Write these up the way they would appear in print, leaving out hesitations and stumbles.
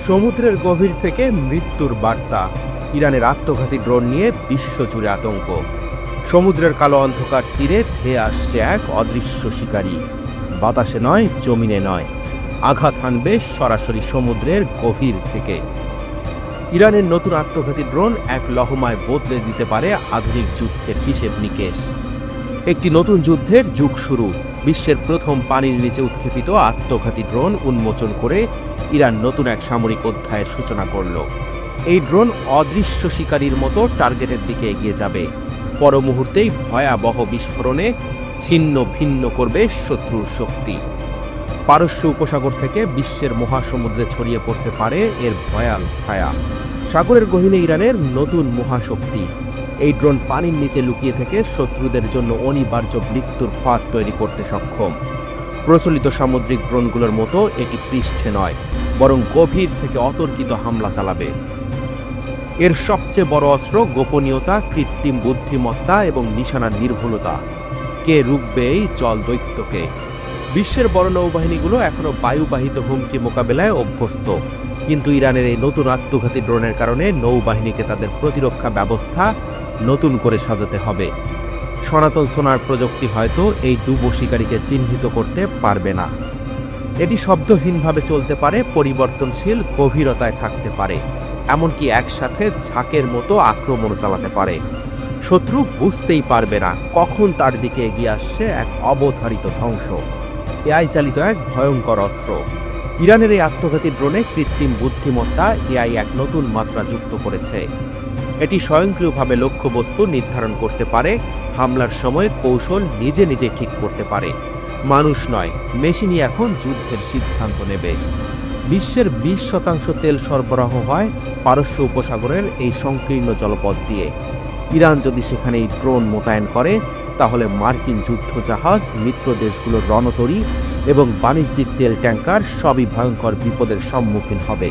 সমুদ্রের গভীর থেকে মৃত্যুর বার্তা। ইরানের আত্মঘাতী ড্রোন নিয়ে বিশ্বজুড়ে আতঙ্ক। সমুদ্রের কালো অন্ধকার চিরে ধেয়ে আসছে এক অদৃশ্য শিকারী। বাতাসে নয়, জমিনে নয়, আঘাত হানবে সরাসরি সমুদ্রের গভীর থেকে। ইরানের নতুন আত্মঘাতী ড্রোন এক লহমায় বদলে দিতে পারে আধুনিক যুদ্ধের হিসেব নিকেশ। একটি নতুন যুদ্ধের যুগ শুরু। বিশ্বের প্রথম পানির নিচে উৎক্ষেপিত আত্মঘাতী ড্রোন উন্মোচন করে ইরান নতুন এক সামরিক অধ্যায়ের সূচনা করল। এই ড্রোন অদৃশ্য শিকারীর মতো টার্গেটের দিকে এগিয়ে যাবে। পর মুহূর্তেই ভয়াবহ বিস্ফোরণে ছিন্ন ভিন্ন করবে শত্রুর শক্তি। পারস্য উপসাগর থেকে বিশ্বের মহাসমুদ্রে ছড়িয়ে পড়তে পারে এর ভয়াল ছায়া। সাগরের গহীনে ইরানের নতুন মহাশক্তি। এই ড্রোন পানির নিচে লুকিয়ে থেকে শত্রুদের জন্য অনিবার্য মৃত্যুর ফাঁদ তৈরি করতে সক্ষম। প্রচলিত সামুদ্রিক ড্রোনগুলোর মতো এটি পৃষ্ঠে নয়, বরং গভীর থেকে অতর্কিত হামলা চালাবে। এর সবচেয়ে বড় অস্ত্র গোপনীয়তা, কৃত্রিম বুদ্ধিমত্তা এবং নিশানার নির্ভুলতা। কে রুখবে এই জল দৈত্যকে? বিশ্বের বড় নৌবাহিনীগুলো এখনো বায়ুবাহিত হুমকি মোকাবেলায় অভ্যস্ত, কিন্তু ইরানের এই নতুন আত্মঘাতী ড্রোনের কারণে নৌবাহিনীকে তাদের প্রতিরক্ষা ব্যবস্থা নতুন করে সাজাতে হবে। সনাতন সোনার প্রযুক্তি হয়তো এই ডুবো শিকারীকে চিহ্নিত করতে পারবে না। এটি শব্দহীনভাবে চলতে পারে, পরিবর্তনশীল গভীরতায় থাকতে পারে, এমনকি একসাথে ঝাঁকের মতো আক্রমণ চালাতে পারে। শত্রু বুঝতেই পারবে না কখন তার দিকে এগিয়ে আসছে এক অবধারিত ধ্বংস। এআই চালিত এক ভয়ঙ্কর অস্ত্র। ইরানের এই আত্মঘাতী ড্রোনে কৃত্রিম বুদ্ধিমত্তা এআই এক নতুন মাত্রা যুক্ত করেছে। এটি স্বয়ংক্রিয়ভাবে লক্ষ্যবস্তু নির্ধারণ করতে পারে, হামলার সময় কৌশল নিজে নিজে ঠিক করতে পারে। মানুষ নয়, মেশিনই এখন যুদ্ধের সিদ্ধান্ত নেবে। বিশ্বের 20% তেল সরবরাহ হয় পারস্য উপসাগরের এই সংকীর্ণ জলপথ দিয়ে। ইরান যদি সেখানে এই ড্রোন মোতায়েন করে, তাহলে মার্কিন যুদ্ধজাহাজ, মিত্র দেশগুলোর রণতরী এবং বাণিজ্যিক তেল ট্যাঙ্কার সবই ভয়ঙ্কর বিপদের সম্মুখীন হবে।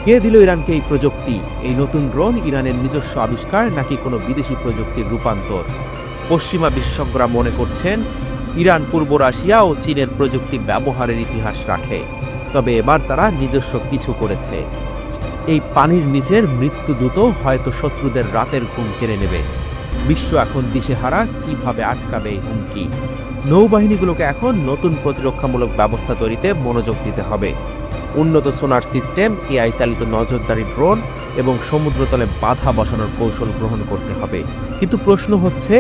কে দিল ইরানকে এই প্রযুক্তি? এই নতুন ড্রোন ইরানের নিজস্ব আবিষ্কার নাকি কোনো বিদেশি প্রযুক্তির রূপান্তর? পশ্চিমা বিশেষজ্ঞরা মনে করছেন ইরান পূর্ব রাশিয়া ও চীনের প্রযুক্তি ব্যবহারের ইতিহাস রাখে, তবে এবার তারা নিজস্ব কিছু করেছে। এই পানির নিচের মৃত্যুদূত হয়তো শত্রুদের রাতের ঘুম কেড়ে নেবে। বিশ্ব এখন দিশেহারা, কিভাবে আটকাবে এই হুমকি। নৌবাহিনীগুলোকে এখন নতুন প্রতিরক্ষামূলক ব্যবস্থা তৈরিতে মনোযোগ দিতে হবে। উন্নত সোনার সিস্টেম, এআই চালিত নজরদারি ড্রোন এবং সমুদ্রতলে বাধা বসানোর কৌশল গ্রহণ করতে হবে। কিন্তু প্রশ্ন হচ্ছে,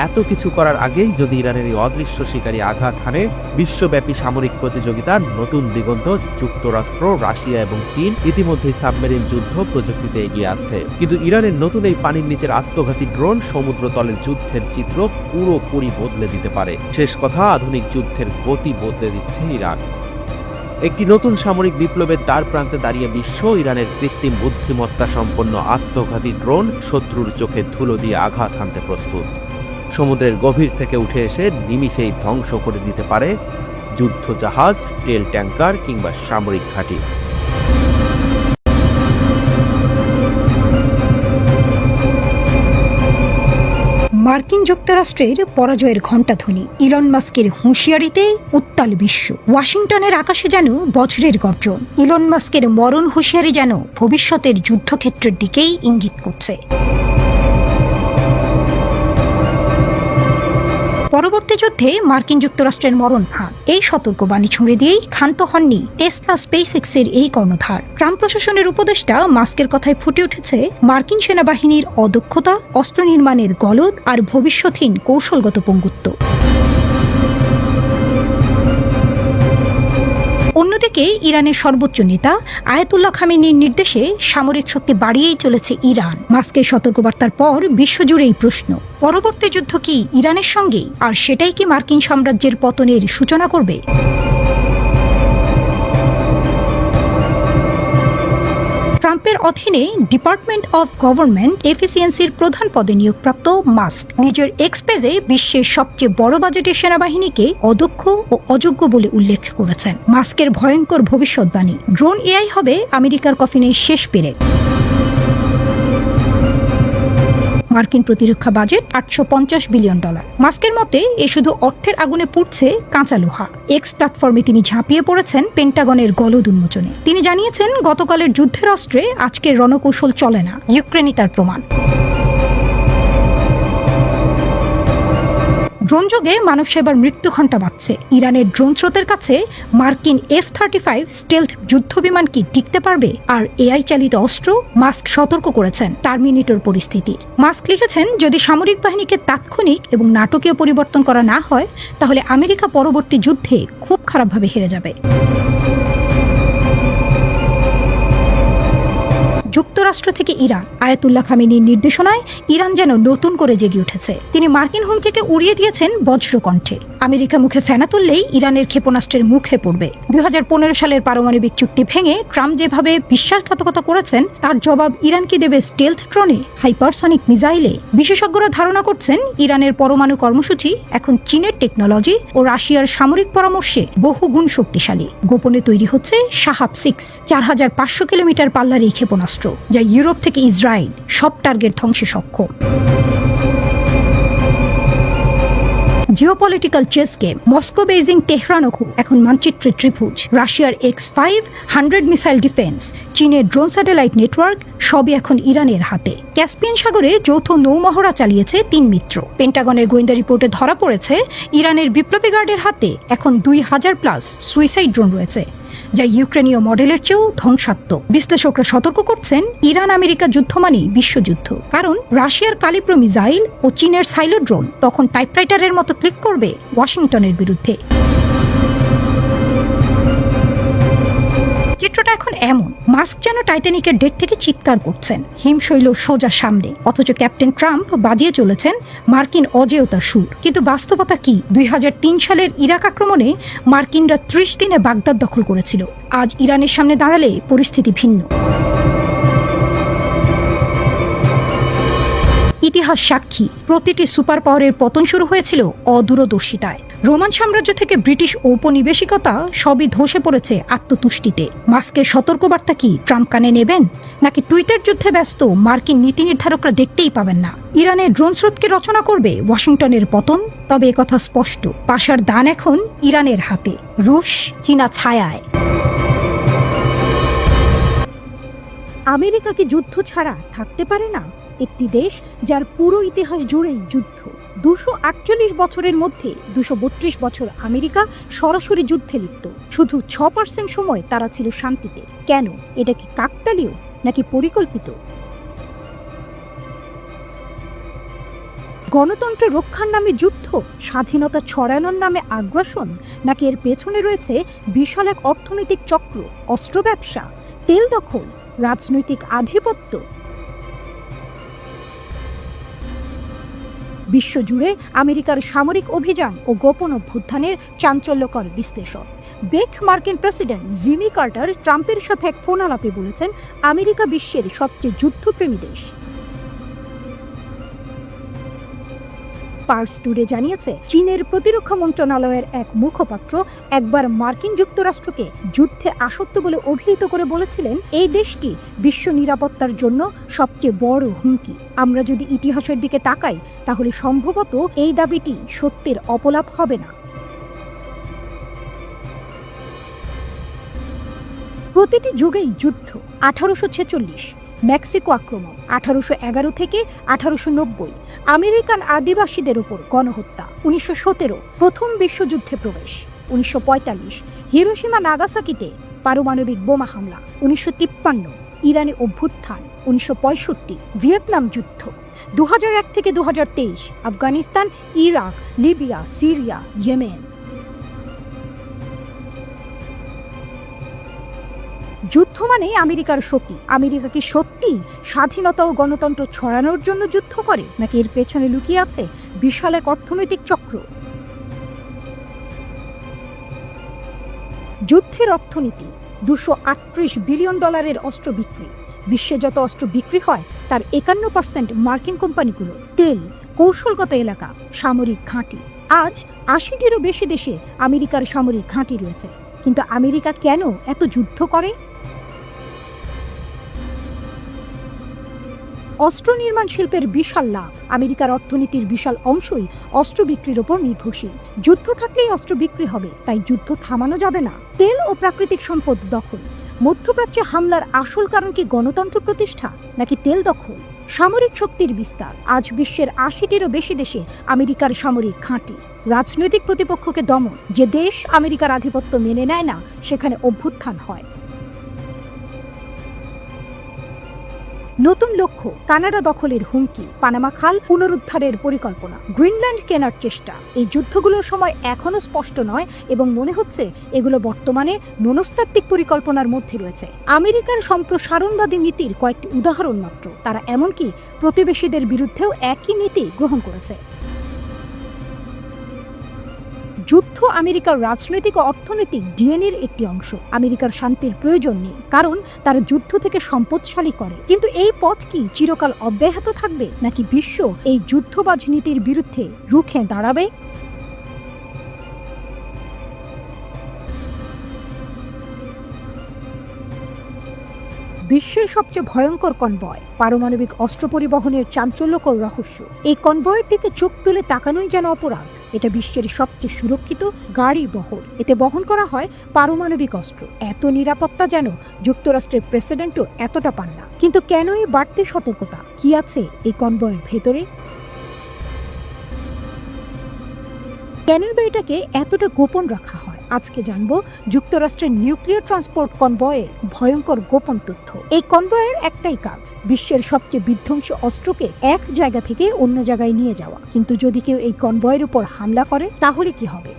এত কিছু করার আগেই যদি ইরানের এই অদৃশ্য শিকারী আঘাত হানে, বিশ্বব্যাপী সামরিক প্রতিযোগিতার নতুন দিগন্ত। যুক্তরাষ্ট্র, রাশিয়া এবং চীন ইতিমধ্যেই সাবমেরিন যুদ্ধ প্রযুক্তিতে এগিয়ে আছে, কিন্তু ইরানের নতুন এই পানির নিচের আত্মঘাতী ড্রোন সমুদ্রতলের যুদ্ধের চিত্র পুরোপুরি বদলে দিতে পারে। শেষ কথা, আধুনিক যুদ্ধের গতি বদলে দিচ্ছে ইরান। একটি নতুন সামরিক বিপ্লবের দ্বার প্রান্তে দাঁড়িয়ে বিশ্ব। ইরানের কৃত্রিম বুদ্ধিমত্তা সম্পন্ন আত্মঘাতী ড্রোন শত্রুর চোখে ধুলো দিয়ে আঘাত হানতে প্রস্তুত। সমুদ্রের গভীর থেকে উঠে এসে নিমিষেই ধ্বংস করে দিতে পারে যুদ্ধজাহাজ, তেল ট্যাঙ্কার কিংবা সামরিক ঘাঁটি। মার্কিন যুক্তরাষ্ট্রের পরাজয়ের ঘণ্টাধ্বনি, ইলন মাস্কের হুঁশিয়ারিতে উত্তাল বিশ্ব। ওয়াশিংটনের আকাশে যেন বজ্রের গর্জন। ইলন মাস্কের মরণ হুঁশিয়ারি যেন ভবিষ্যতের যুদ্ধক্ষেত্রের দিকেই ইঙ্গিত করছে। পরবর্তী যুদ্ধে মার্কিন যুক্তরাষ্ট্রের মরণ ফাঁদ, এই সতর্কবাণী ছুঁড়ে দিয়েই ক্ষান্ত হননি টেসলা স্পেসএক্সের এই কর্ণধার। ট্রাম্প প্রশাসনের উপদেষ্টা মাস্কের কথায় ফুটে উঠেছে মার্কিন সেনাবাহিনীর অদক্ষতা, অস্ত্র নির্মাণের গলদ আর ভবিষ্যৎহীন কৌশলগত পঙ্গুত্ব। অন্যদিকে ইরানের সর্বোচ্চ নেতা আয়াতুল্লাহ খামেনির নির্দেশে সামরিক শক্তি বাড়িয়েই চলেছে ইরান। মাস্কের সতর্কবার্তার পর বিশ্বজুড়েই প্রশ্ন, পরবর্তী যুদ্ধ কি ইরানের সঙ্গেই? আর সেটাই কি মার্কিন সাম্রাজ্যের পতনের সূচনা করবে? ট্রাম্পের অধীনে ডিপার্টমেন্ট অফ গভর্নমেন্ট এফিসিয়েন্সির প্রধান পদে নিয়োগপ্রাপ্ত মাস্ক নিজের এক্স পেজে বিশ্বের সবচেয়ে বড় বাজেটের সেনাবাহিনীকে অদক্ষ ও অযোগ্য বলে উল্লেখ করেছেন। মাস্কের ভয়ঙ্কর ভবিষ্যৎবাণী, ড্রোন এআই হবে আমেরিকার কফিনের শেষ পেরেক। মার্কিন প্রতিরক্ষা বাজেট $850 বিলিয়ন। মাস্কের মতে এ শুধু অর্থের আগুনে পুড়ছে কাঁচা লোহা। এক্স প্ল্যাটফর্মে তিনি ঝাঁপিয়ে পড়েছেন পেন্টাগনের গলদ উন্মোচনে। তিনি জানিয়েছেন, গতকালের যুদ্ধের অস্ত্রে আজকের রণকৌশল চলে না, ইউক্রেনই তার প্রমাণ। ড্রোন যোগে মানব সেবার মৃত্যু ঘণ্টা বাজছে। ইরানের ড্রোন স্রোতের কাছে মার্কিন F-35 স্টেলথ যুদ্ধ বিমান কি টিকতে পারবে? আর এআই চালিত অস্ত্র? মাস্ক সতর্ক করেছেন টার্মিনেটর পরিস্থিতির। মাস্ক লিখেছেন, যদি সামরিক বাহিনীকে তাৎক্ষণিক এবং নাটকীয় পরিবর্তন করা না হয়, তাহলে আমেরিকা পরবর্তী যুদ্ধে খুব খারাপভাবে হেরে যাবে। যুক্তরাষ্ট্র থেকে ইরান। আয়াতুল্লাহ খামেনির নির্দেশনায় ইরান যেন নতুন করে জেগে উঠেছে। তিনি মার্কিন হুমকিকে উড়িয়ে দিয়েছেন বজ্রকণ্ঠে। আমেরিকা মুখে ফেনা তুললেই ইরানের ক্ষেপণাস্ত্রের মুখে পড়বে। 2015 সালের পারমাণবিক চুক্তি ভেঙে ট্রাম্প যেভাবে বিশ্বাসঘাতকতা করেছেন, তার জবাব ইরান কি দেবে স্টেলথ ড্রোনে, হাইপারসনিক মিসাইলে? বিশেষজ্ঞরা ধারণা করছেন, ইরানের পরমাণু কর্মসূচি এখন চীনের টেকনোলজি ও রাশিয়ার সামরিক পরামর্শে বহুগুণ শক্তিশালী। গোপনে তৈরি হচ্ছে শাহাব 6, 4500 কিলোমিটার পাল্লার এই ক্ষেপণাস্ত্র, যা ইউরোপ থেকে ইসরায়েল সব টার্গেট ধ্বংসে সক্ষম। Geopolitical chess game. Moscow, Beijing, তেহরানও এখন মানচিত্রের ত্রিভুজ। রাশিয়ার X-500 মিসাইল ডিফেন্স, চীনের ড্রোন স্যাটেলাইট নেটওয়ার্ক, সবই এখন ইরানের হাতে। ক্যাসপিয়ান সাগরে যৌথ নৌমহড়া চালিয়েছে 3 মিত্র। পেন্টাগনের গোয়েন্দা রিপোর্টে ধরা পড়েছে, ইরানের বিপ্লবী গার্ডের হাতে এখন 2000+ সুইসাইড ড্রোন রয়েছে, যা ইউক্রেনীয় মডেলের চেয়েও ধ্বংসাত্মক। বিশ্লেষকরা সতর্ক করছেন, ইরান আমেরিকা যুদ্ধ মানেই বিশ্বযুদ্ধ। কারণ রাশিয়ার কালিব্রো মিসাইল ও চীনের সাইলো ড্রোন তখন টাইপরাইটারের মতো ক্লিক করবে ওয়াশিংটনের বিরুদ্ধে। চিত্রটা এখন এমন, মাস্ক যেন টাইটানিকের ডেক থেকে চিৎকার করছেন, হিমশৈল সোজা সামনে, অথচ ক্যাপ্টেন ট্রাম্প বাজিয়ে চলেছেন মার্কিন অজেয়তার সুর। কিন্তু বাস্তবতা কি? 2003 সালের ইরাক আক্রমণে মার্কিনরা 30 দিনে বাগদাদ দখল করেছিল। আজ ইরানের সামনে দাঁড়ালে পরিস্থিতি ভিন্ন। ইতিহাস সাক্ষী, প্রতিটি সুপার পাওয়ারের পতন শুরু হয়েছিল অদূরদর্শিতায়। রোমান সাম্রাজ্য থেকে ব্রিটিশ ঔপনিবেশিকতা সবই ধসে পড়েছে আত্মতুষ্টিতে। মাস্কের সতর্কবার্তা কি ট্রাম্প কানে নেবেন, নাকি টুইটার যুদ্ধে ব্যস্ত মার্কিন নীতি নির্ধারকরা দেখতেই পাবেন না? ইরানের ড্রোন স্রোতকে রচনা করবে ওয়াশিংটনের পতন। তবে একথা স্পষ্ট, পাশার দান এখন ইরানের হাতে, রুশ চীনা ছায়ায়। আমেরিকা কি যুদ্ধ ছাড়া থাকতে পারে না? একটি দেশ যার পুরো ইতিহাস জুড়েই যুদ্ধ। 248 বছরের মধ্যে 232 বছর আমেরিকা সরাসরি যুদ্ধে লিপ্ত। শুধু 6% সময় তারা ছিল শান্তিতে। কেন? এটা কি কাকতালীয় নাকি পরিকল্পিত? গণতন্ত্র রক্ষার নামে যুদ্ধ, স্বাধীনতা ছড়ানোর নামে আগ্রাসন, নাকি এর পেছনে রয়েছে বিশাল এক অর্থনৈতিক চক্র, অস্ত্র ব্যবসা, তেল দখল, রাজনৈতিক আধিপত্য? বিশ্বজুড়ে আমেরিকার সামরিক অভিযান ও গোপন অভ্যুত্থানের চাঞ্চল্যকর বিশ্লেষণ। বেক মার্কিন প্রেসিডেন্ট জিমি কার্টার ট্রাম্পের সাথে এক ফোন আলাপে বলেছেন, আমেরিকা বিশ্বের সবচেয়ে যুদ্ধপ্রেমী দেশ। পার্স টুডে জানিয়েছে, চীনের প্রতিরক্ষা মন্ত্রণালয়ের এক মুখপাত্র একবার মার্কিন যুক্তরাষ্ট্রকে যুদ্ধে আসক্ত বলে অভিহিত করে বলেছিলেন, এই দেশটি বিশ্ব নিরাপত্তার জন্য সবচেয়ে বড় হুমকি। আমরা যদি ইতিহাসের দিকে তাকাই, তাহলে সম্ভবত এই দাবিটি সত্যের অপলাপ হবে না। প্রতিটি যুগেই যুদ্ধ। 1846 মেক্সিকো আক্রমণ, 1811 থেকে 1890 আমেরিকান আদিবাসীদের উপর গণহত্যা, 1917 প্রথম বিশ্বযুদ্ধে প্রবেশ, 1945 হিরোশিমা নাগাসাকিতে পারমাণবিক বোমা হামলা, 1953 ইরানে অভ্যুত্থান, 1965 ভিয়েতনাম যুদ্ধ, 2001 থেকে 2023 Afghanistan, Iraq, Libya, Syria, Yemen. যুদ্ধ মানে আমেরিকার শক্তি। আমেরিকা কি সত্যি স্বাধীনতা ও গণতন্ত্র ছড়ানোর জন্য যুদ্ধ করে, নাকি এর পেছনে লুকিয়ে আছে বিশাল এক অর্থনৈতিক চক্র? যুদ্ধের অর্থনীতি। $238 বিলিয়ন অস্ত্র বিক্রি। বিশ্বে যত অস্ত্র বিক্রি হয় তার 51% মার্কিন কোম্পানিগুলো। তেল, কৌশলগত এলাকা, সামরিক ঘাঁটি। আজ 80টিরও বেশি দেশে আমেরিকার সামরিক ঘাঁটি রয়েছে। কিন্তু আমেরিকা কেন এত যুদ্ধ করে? অস্ত্র নির্মাণ শিল্পের বিশাল লাভ। আমেরিকার অর্থনীতির বিশাল অংশই অস্ত্র বিক্রির উপর নির্ভরশীল। যুদ্ধ থাকলেই অস্ত্র বিক্রি হবে, তাই যুদ্ধ থামানো যাবে না। তেল ও প্রাকৃতিক সম্পদ দখল। মধ্যপ্রাচ্যে হামলার আসল কারণ কি গণতন্ত্র প্রতিষ্ঠা নাকি তেল দখল? সামরিক শক্তির বিস্তার। আজ বিশ্বের ৮০টিরও বেশি দেশে আমেরিকার সামরিক ঘাঁটি। রাজনৈতিক প্রতিপক্ষকে দমন। যে দেশ আমেরিকার আধিপত্য মেনে নেয় না, সেখানে অভ্যুত্থান হয়। নতুন লক্ষ্য, কানাডা দখলের হুমকি, পানামা খাল পুনরুদ্ধারের পরিকল্পনা, গ্রিনল্যান্ড কেনার চেষ্টা। এই যুদ্ধগুলোর সময় এখনো স্পষ্ট নয় এবং মনে হচ্ছে এগুলো বর্তমানে মনস্তাত্ত্বিক পরিকল্পনার মধ্যে রয়েছে। আমেরিকার সম্প্রসারণবাদী নীতির কয়েকটি উদাহরণ মাত্র। তারা এমনকি প্রতিবেশীদের বিরুদ্ধেও একই নীতি গ্রহণ করেছে। যুদ্ধ আমেরিকার রাজনৈতিক ও অর্থনৈতিক ডিএনএর একটি অংশ। আমেরিকার শান্তির প্রয়োজন নেই, কারণ তারা যুদ্ধ থেকে সম্পদশালী করে। কিন্তু এই পথ কি চিরকাল অব্যাহত থাকবে, নাকি বিশ্ব এই যুদ্ধবাজ নীতির বিরুদ্ধে রুখে দাঁড়াবে? বিশ্বের সবচেয়ে ভয়ঙ্কর কনভয়, পারমাণবিক অস্ত্র পরিবহনের চাঞ্চল্যকর রহস্য। এই কনভয়ের দিকে চোখ তুলে তাকানোই যেন অপরাধ। এটা বিশ্বের সবচেয়ে সুরক্ষিত গাড়ি বহর। এতে বহন করা হয় পারমাণবিক অস্ত্র। এত নিরাপত্তা যেন যুক্তরাষ্ট্রের প্রেসিডেন্টও এতটা পান না। কিন্তু কেন এই বাড়তি সতর্কতা? কি আছে এই কনভয়ের ভেতরে? কেন এটাকে এতটা গোপন রাখা হয়? আজকে জানবো যুক্তরাষ্ট্রের নিউক্লিয়ার ট্রান্সপোর্ট কনভয়ের ভয়ঙ্কর গোপন তথ্য। এই কনভয়ের একটাই কাজ, বিশ্বের সবচেয়ে বিধ্বংসী অস্ত্রকে এক জায়গা থেকে অন্য জায়গায় নিয়ে যাওয়া। কিন্তু যদি কেউ এই কনভয়ের উপর হামলা করে, তাহলে কি হবে?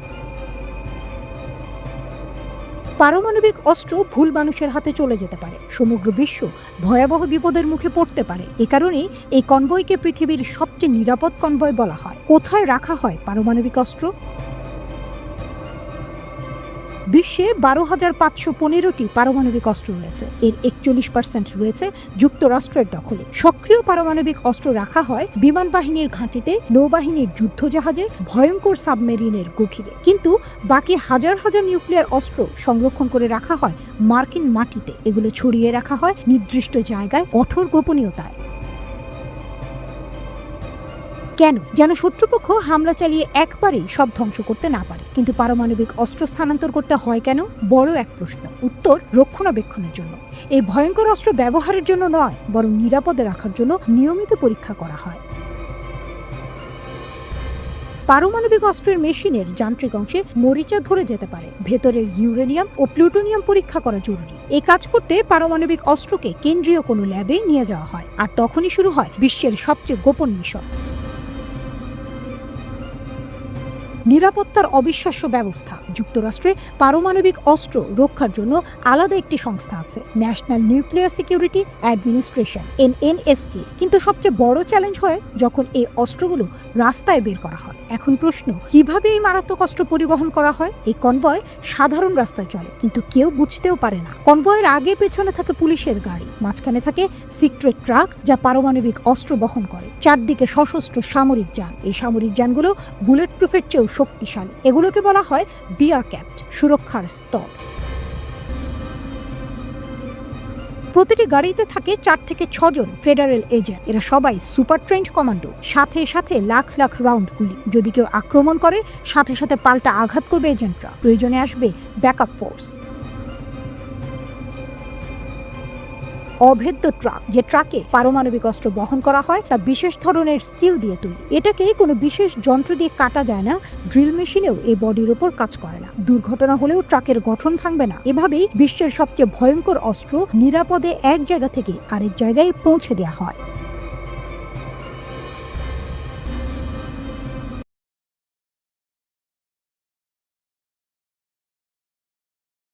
পারমাণবিক অস্ত্র ভুল মানুষের হাতে চলে যেতে পারে। সমগ্র বিশ্ব ভয়াবহ বিপদের মুখে পড়তে পারে। এ কারণেই এই কনভয়কে পৃথিবীর সবচেয়ে নিরাপদ কনভয় বলা হয়। কোথায় রাখা হয় পারমাণবিক অস্ত্র? বিশ্বে 12,515টি পারমাণবিক অস্ত্র রয়েছে। এর 41% রয়েছে যুক্তরাষ্ট্রের দখলে। সক্রিয় পারমাণবিক অস্ত্র রাখা হয় বিমান বাহিনীর ঘাঁটিতে, নৌবাহিনীর যুদ্ধজাহাজে, ভয়ঙ্কর সাবমেরিনের গভীরে। কিন্তু বাকি হাজার হাজার নিউক্লিয়ার অস্ত্র সংরক্ষণ করে রাখা হয় মার্কিন মাটিতে। এগুলো ছড়িয়ে রাখা হয় নির্দিষ্ট জায়গায় কঠোর গোপনীয়তায়। কেন? যেন শত্রুপক্ষ হামলা চালিয়ে একবারেই সব ধ্বংস করতে না পারে। কিন্তু পারমাণবিক অস্ত্র স্থানান্তর করতে হয় কেন? বড় এক প্রশ্ন। উত্তর, রক্ষণাবেক্ষণের জন্য। এই ভয়ঙ্কর অস্ত্র ব্যবহারের জন্য নয়, বরং নিরাপদে রাখার জন্য নিয়মিত পরীক্ষা করা হয়। পারমাণবিক অস্ত্রের মেশিনের যান্ত্রিক অংশে মরিচা ধরে যেতে পারে। ভেতরের ইউরেনিয়াম ও প্লুটোনিয়াম পরীক্ষা করা জরুরি। এই কাজ করতে পারমাণবিক অস্ত্রকে কেন্দ্রীয় কোনো ল্যাবে নিয়ে যাওয়া হয়, আর তখনই শুরু হয় বিশ্বের সবচেয়ে গোপন মিশন। নিরাপত্তার অবিশ্বাস্য ব্যবস্থা। যুক্তরাষ্ট্রে পারমাণবিক অস্ত্র রক্ষার জন্য আলাদা একটি সংস্থা আছে, national nuclear security administration, NNSA। কিন্তু সবচেয়ে বড় চ্যালেঞ্জ হয় যখন এই অস্ত্রগুলো রাস্তায় বের করা হয়। এখন প্রশ্ন, কিভাবে এই মারাত্মক অস্ত্র পরিবহন করা হয়? এই কনভয় সাধারণ রাস্তায় চলে, কিন্তু কেউ বুঝতেও পারে না। কনভয়ের আগে পেছনে থাকে পুলিশের গাড়ি, মাঝখানে থাকে সিক্রেট ট্রাক যা পারমাণবিক অস্ত্র বহন করে, চারদিকে সশস্ত্র সামরিক যান। এই সামরিক যানগুলো বুলেট প্রুফের চেয়েও শক্তিশালী। এগুলোকে বলা হয় বিয়ার ক্যাপ্ট, সুরক্ষার স্তর। প্রতিটি গাড়িতে থাকে 4 থেকে 6 জন ফেডারেল এজেন্ট। এরা সবাই সুপার ট্রেন্ড কমান্ডো। সাথে সাথে লাখ লাখ রাউন্ড গুলি। যদি কেউ আক্রমণ করে, সাথে সাথে পাল্টা আঘাত করবে এজেন্টরা। প্রয়োজনে আসবে ব্যাকআপ ফোর্স। অভেদ্য ট্রাক, যে ট্রাকে পারমাণবিক অস্ত্র বহন করা হয়, তা বিশেষ ধরনের স্টিল দিয়ে তৈরি। এটাকে কোনো বিশেষ যন্ত্র দিয়ে কাটা যায় না। ড্রিল মেশিনেও এই বডির ওপর কাজ করে না। দুর্ঘটনা হলেও ট্রাকের গঠন ভাঙবে না। এভাবেই বিশ্বের সবচেয়ে ভয়ঙ্কর অস্ত্র নিরাপদে এক জায়গা থেকে আরেক জায়গায় পৌঁছে দেওয়া হয়।